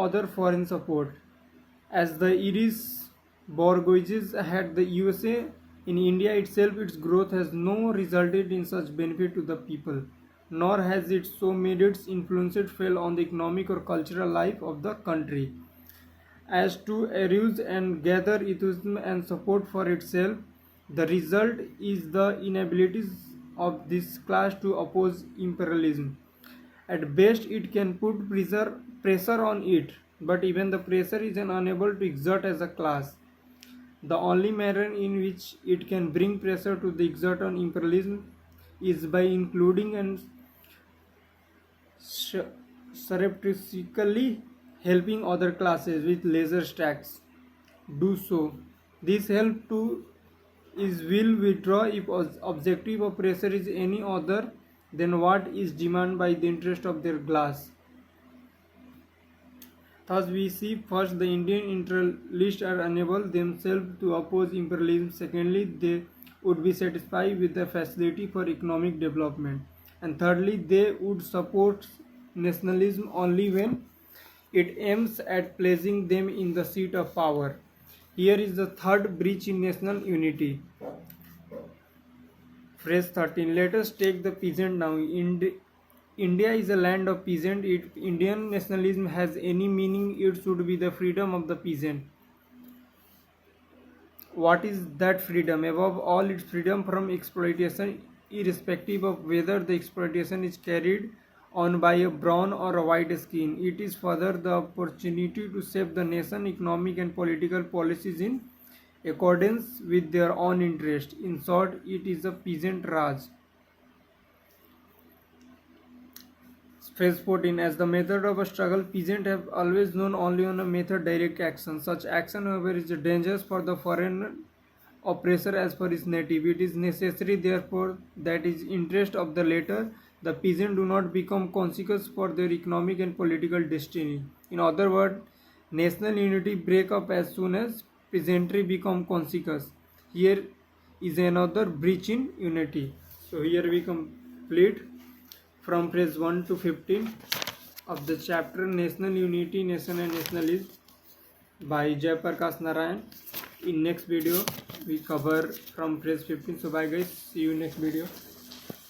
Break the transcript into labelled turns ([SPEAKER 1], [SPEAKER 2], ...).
[SPEAKER 1] other foreign support. As the Irish bourgeoisie had the USA, in India itself its growth has no resulted in such benefit to the people, nor has it so made its influence felt on the economic or cultural life of the country as to arouse and gather enthusiasm and support for itself. The result is the inability of this class to oppose imperialism. At best, it can put pressure on it, but even the pressure is unable to exert as a class. The only manner in which it can bring pressure to the exert on imperialism is by including and surreptitiously helping other classes with lesser tax do so. This help to is will withdraw if objective of pressure is any other than what is demanded by the interest of their class. Thus we see first the Indian imperialists are unable themselves to oppose imperialism. Secondly, they would be satisfied with the facility for economic development. And thirdly, they would support nationalism only when it aims at placing them in the seat of power. Here is the third breach in national unity. Phrase 13. Let us take the peasant now. India is a land of peasants. If Indian nationalism has any meaning, it should be the freedom of the peasant. What is that freedom? Above all, it's freedom from exploitation, irrespective of whether the exploitation is carried on by a brown or a white skin. It is further the opportunity to shape the nation economic and political policies in accordance with their own interest. In short, it is a peasant Raj. Phrase 14. As the method of a struggle, peasants have always known only on a method direct action. Such action, however, is dangerous for the foreign oppressor as for his native. It is necessary, therefore, that is interest of the latter, the peasants do not become conscious for their economic and political destiny. In other words, national unity break up as soon as peasantry become conscious. Here is another breach in unity. So here we complete from phrase 1 to 15 of the chapter National Unity, Nation and Nationalism by Jayaprakash Narayan. In next video we cover from phrase 15. So bye guys, see you next video.